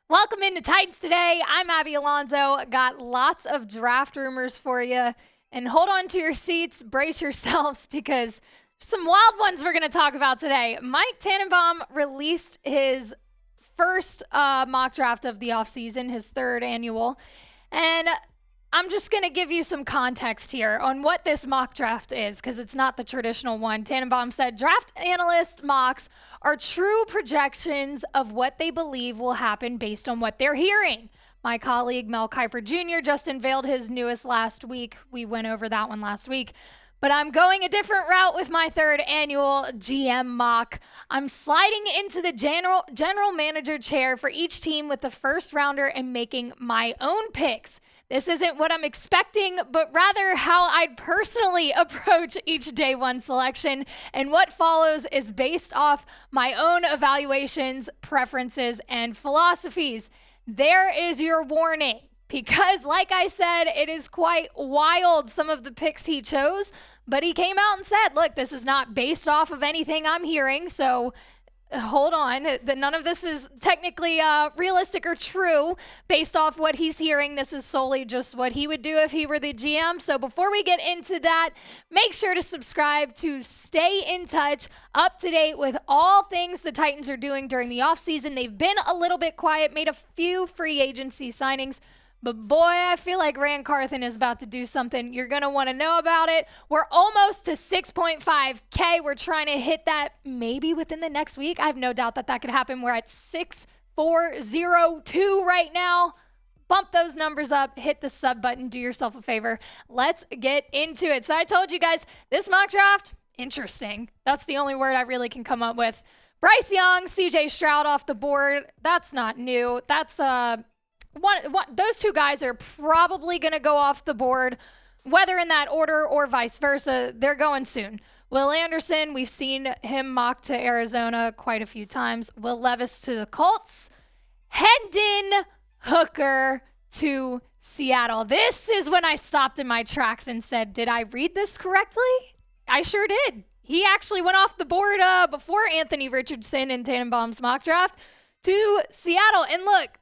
Welcome into Titans Today. I'm Abby Alonzo. Got lots of draft rumors for you. And hold on to your seats, brace yourselves, because some wild ones we're going to talk about today. Mike Tannenbaum released his first mock draft of the offseason, his third annual. And I'm just going to give you some context here on what this mock draft is, because it's not the traditional one. Tannenbaum said draft analyst mocks are true projections of what they believe will happen based on what they're hearing. My colleague Mel Kiper Jr. just unveiled his newest last week. We went over that one last week. But I'm going a different route with my third annual GM mock. I'm sliding into the general manager chair for each team with the first rounder and making my own picks. This isn't what I'm expecting, but rather how I'd personally approach each day one selection. And what follows is based off my own evaluations, preferences, and philosophies. There is your warning. Because, like I said, it is quite wild, some of the picks he chose. But he came out and said, look, this is not based off of anything I'm hearing. So hold on. None of this is technically realistic or true based off what he's hearing. This is solely just what he would do if he were the GM. So before we get into that, make sure to subscribe to stay in touch, up to date with all things the Titans are doing during the offseason. They've been a little bit quiet, made a few free agency signings. But boy, I feel like Carthon is about to do something. You're going to want to know about it. We're almost to 6.5K. We're trying to hit that maybe within the next week. I have no doubt that could happen. We're at 6,402 right now. Bump those numbers up. Hit the sub button. Do yourself a favor. Let's get into it. So I told you guys, this mock draft, interesting. That's the only word I really can come up with. Bryce Young, Stroud off the board. That's not new. That's those two guys are probably going to go off the board, whether in that order or vice versa. They're going soon. Will Anderson, we've seen him mocked to Arizona quite a few times. Will Levis to the Colts. Hendon Hooker to Seattle. This is when I stopped in my tracks and said, did I read this correctly? I sure did. He actually went off the board before Anthony Richardson in Tannenbaum's mock draft to Seattle. And look,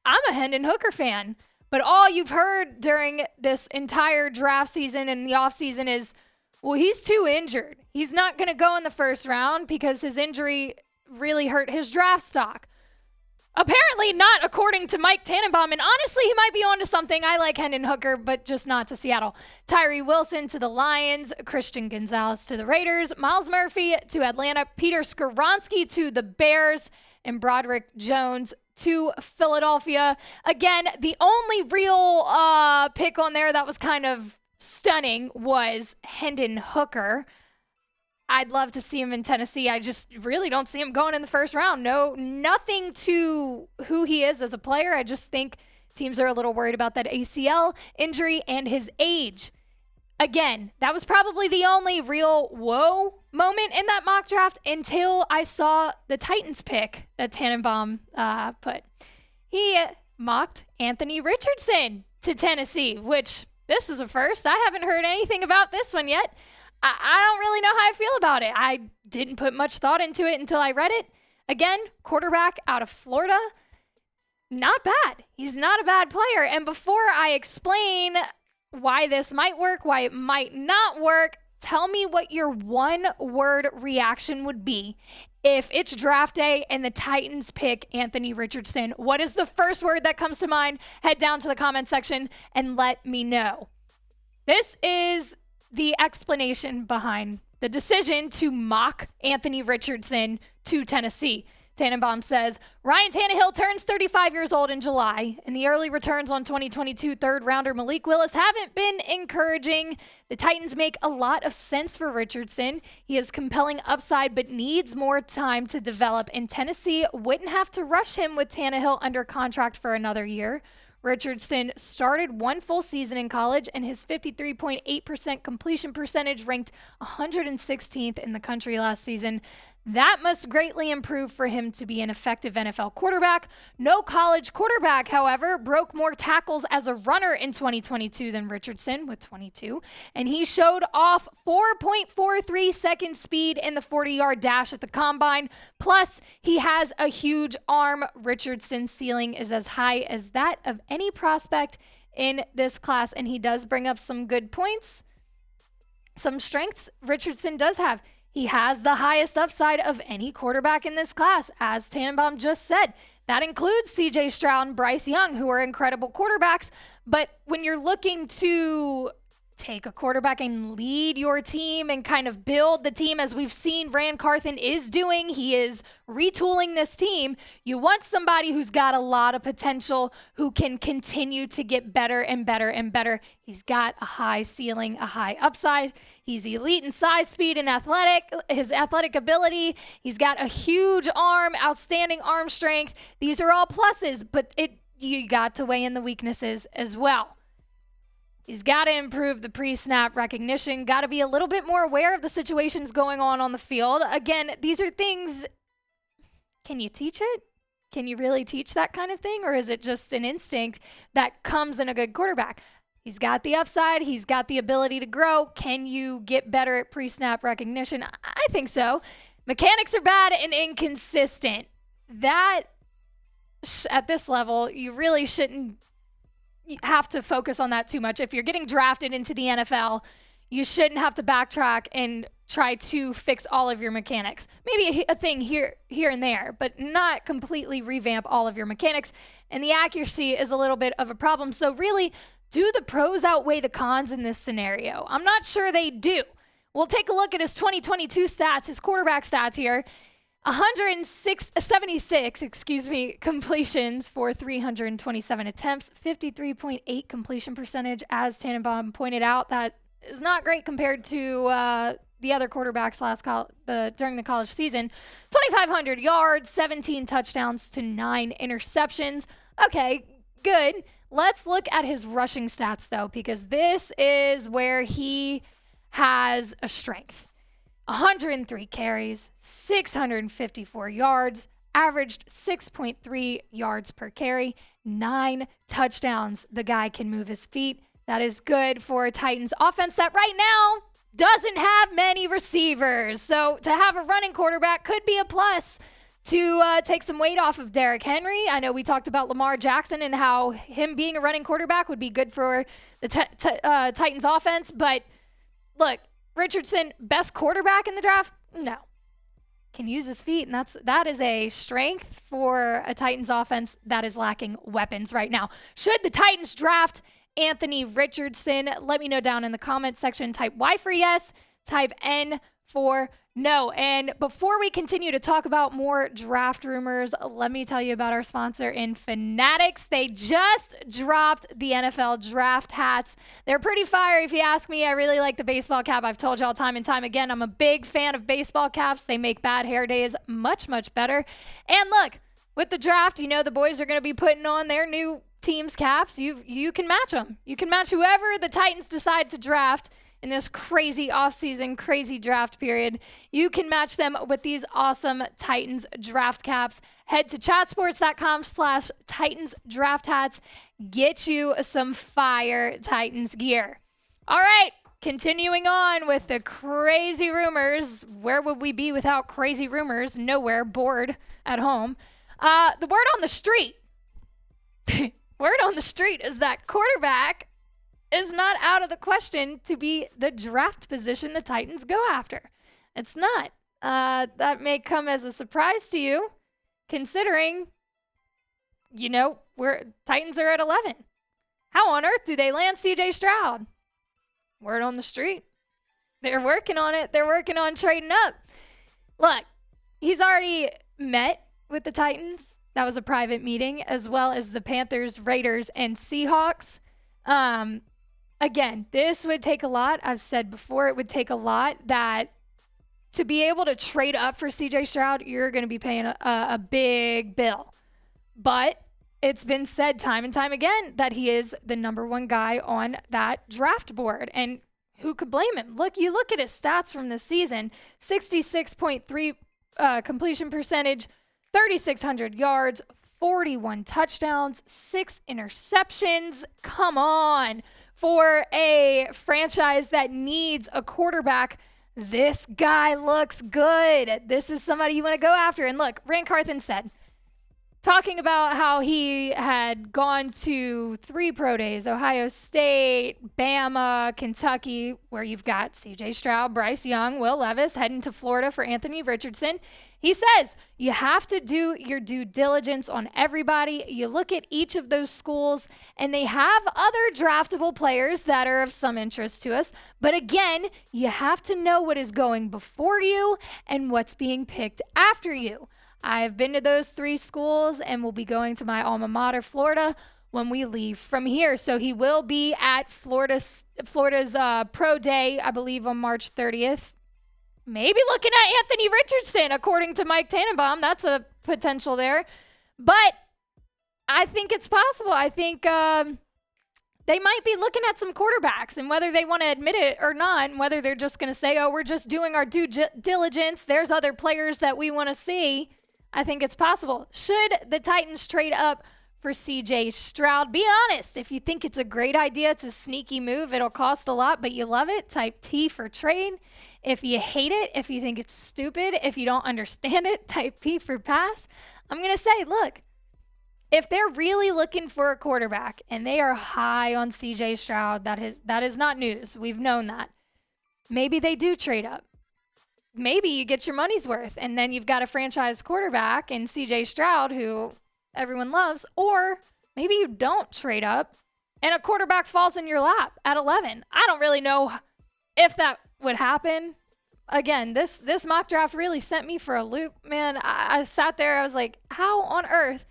I'm a Hendon Hooker fan, but all you've heard during this entire draft season and the offseason is, well, he's too injured. He's not going to go in the first round because his injury really hurt his draft stock. Apparently not according to Mike Tannenbaum, and honestly, he might be onto something. I like Hendon Hooker, but just not to Seattle. Tyree Wilson to the Lions, Christian Gonzalez to the Raiders, Miles Murphy to Atlanta, Peter Skoronski to the Bears, and Broderick Jones to Philadelphia. Again, the only real pick on there that was kind of stunning was Hendon Hooker. I'd love to see him in Tennessee. I just really don't see him going in the first round. No, nothing to who he is as a player. I just think teams are a little worried about that ACL injury and his age. Again, that was probably the only real whoa moment in that mock draft until I saw the Titans pick that Tannenbaum put. He mocked Anthony Richardson to Tennessee, which this is a first. I haven't heard anything about this one yet. I don't really know how I feel about it. I didn't put much thought into it until I read it. Again, quarterback out of Florida. Not bad. He's not a bad player. And before I explain why this might work, why it might not work, tell me what your one-word reaction would be if it's draft day and the Titans pick Anthony Richardson. What is the first word that comes to mind? Head down to the comment section and let me know. This is the explanation behind the decision to mock Anthony Richardson to Tennessee. Tannenbaum says, Ryan Tannehill turns 35 years old in July, and the early returns on 2022 third-rounder Malik Willis haven't been encouraging. The Titans make a lot of sense for Richardson. He has compelling upside, but needs more time to develop, and Tennessee wouldn't have to rush him with Tannehill under contract for another year. Richardson started one full season in college, and his 53.8% completion percentage ranked 116th in the country last season. That must greatly improve for him to be an effective NFL quarterback. No college quarterback, however, broke more tackles as a runner in 2022 than Richardson with 22, and he showed off 4.43 second speed in the 40-yard dash at the combine. Plus, he has a huge arm. Richardson's ceiling is as high as that of any prospect in this class, and he does bring up some good points. Some strengths Richardson does have. He has the highest upside of any quarterback in this class, as Tannenbaum just said. That includes C.J. Stroud and Bryce Young, who are incredible quarterbacks. But when you're looking to take a quarterback and lead your team and kind of build the team, as we've seen Carthon is doing, he is retooling this team. You want somebody who's got a lot of potential, who can continue to get better and better and better. He's got a high ceiling, a high upside. He's elite in size, speed, and his athletic ability. He's got a huge arm, outstanding arm strength. These are all pluses, but you got to weigh in the weaknesses as well. He's got to improve the pre-snap recognition, got to be a little bit more aware of the situations going on the field. Again, these are things, can you teach it? Can you really teach that kind of thing? Or is it just an instinct that comes in a good quarterback? He's got the upside. He's got the ability to grow. Can you get better at pre-snap recognition? I think so. Mechanics are bad and inconsistent. That, at this level, you really shouldn't have to focus on that too much. If you're getting drafted into the NFL, you shouldn't have to backtrack and try to fix all of your mechanics. Maybe a thing here and there, but not completely revamp all of your mechanics. And the accuracy is a little bit of a problem. So really, do the pros outweigh the cons in this scenario? I'm not sure they do. We'll take a look at his 2022 stats, his quarterback stats here. 76 completions for 327 attempts, 53.8 completion percentage. As Tannenbaum pointed out, that is not great compared to the other quarterbacks during the college season. 2,500 yards, 17 touchdowns to 9 interceptions. Okay, good. Let's look at his rushing stats, though, because this is where he has a strength. 103 carries, 654 yards, averaged 6.3 yards per carry, 9 touchdowns. The guy can move his feet. That is good for a Titans offense that right now doesn't have many receivers. So to have a running quarterback could be a plus to take some weight off of Derrick Henry. I know we talked about Lamar Jackson and how him being a running quarterback would be good for the Titans offense. But look, Richardson, best quarterback in the draft? No. Can use his feet, and that is a strength for a Titans offense that is lacking weapons right now. Should the Titans draft Anthony Richardson? Let me know down in the comments section. Type Y for yes, type N for no. And before we continue to talk about more draft rumors, let me tell you about our sponsor in Fanatics. They just dropped the NFL draft hats. They're pretty fire if you ask me. I really like the baseball cap. I've told y'all time and time again, I'm a big fan of baseball caps. They make bad hair days much, much better. And look, with the draft, you know the boys are going to be putting on their new team's caps. You can match them. You can match whoever the Titans decide to draft in this crazy offseason, crazy draft period. You can match them with these awesome Titans draft caps. Head to chatsports.com/Titans draft hats. Get you some fire Titans gear. All right, continuing on with the crazy rumors. Where would we be without crazy rumors? Nowhere, bored at home. The word on the street. Word on the street is that quarterback is not out of the question to be the draft position the Titans go after. It's not. That may come as a surprise to you, considering, Titans are at 11. How on earth do they land C.J. Stroud? Word on the street. They're working on it. They're working on trading up. Look, he's already met with the Titans. That was a private meeting, as well as the Panthers, Raiders, and Seahawks. Again, this would take a lot. I've said before, it would take a lot that to be able to trade up for C.J. Stroud, you're going to be paying a big bill. But it's been said time and time again that he is the number one guy on that draft board. And who could blame him? You look at his stats from this season, 66.3 completion percentage, 3,600 yards, 41 touchdowns, 6 interceptions. Come on. For a franchise that needs a quarterback, this guy looks good. This is somebody you want to go after. And look, Rand Carthon said, talking about how he had gone to 3 pro days, Ohio State, Bama, Kentucky, where you've got C.J. Stroud, Bryce Young, Will Levis, heading to Florida for Anthony Richardson. He says you have to do your due diligence on everybody. You look at each of those schools, and they have other draftable players that are of some interest to us. But again, you have to know what is going before you and what's being picked after you. I've been to those 3 schools and will be going to my alma mater, Florida, when we leave from here. So he will be at Florida's pro day, I believe, on March 30th. Maybe looking at Anthony Richardson, according to Mike Tannenbaum. That's a potential there. But I think it's possible. I think they might be looking at some quarterbacks, and whether they want to admit it or not, and whether they're just going to say, oh, we're just doing our due diligence, there's other players that we want to see, I think it's possible. Should the Titans trade up for C.J. Stroud? Be honest. If you think it's a great idea, it's a sneaky move, it'll cost a lot, but you love it, type T for trade. If you hate it, if you think it's stupid, if you don't understand it, type P for pass. I'm going to say, look, if they're really looking for a quarterback and they are high on C.J. Stroud, that is not news. We've known that. Maybe they do trade up. Maybe you get your money's worth, and then you've got a franchise quarterback in C.J. Stroud, who everyone loves, or maybe you don't trade up and a quarterback falls in your lap at 11. I don't really know if that would happen. Again, this mock draft really sent me for a loop, man. I sat there, I was like, how on earth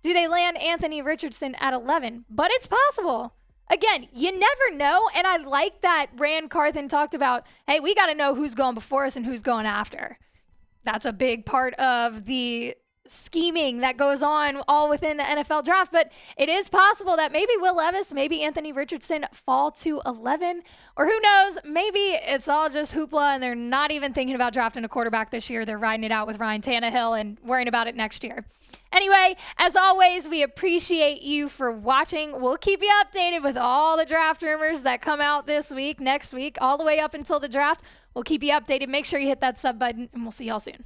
do they land Anthony Richardson at 11? But it's possible. Again, you never know, and I like that Rand Carthon talked about, hey, we got to know who's going before us and who's going after. That's a big part of the scheming that goes on all within the NFL draft, but it is possible that maybe Will Levis, maybe Anthony Richardson fall to 11, or who knows, maybe it's all just hoopla and they're not even thinking about drafting a quarterback this year. They're riding it out with Ryan Tannehill and worrying about it next year. Anyway, as always, we appreciate you for watching. We'll keep you updated with all the draft rumors that come out this week, next week, all the way up until the draft. We'll keep you updated. Make sure you hit that sub button, and we'll see y'all soon.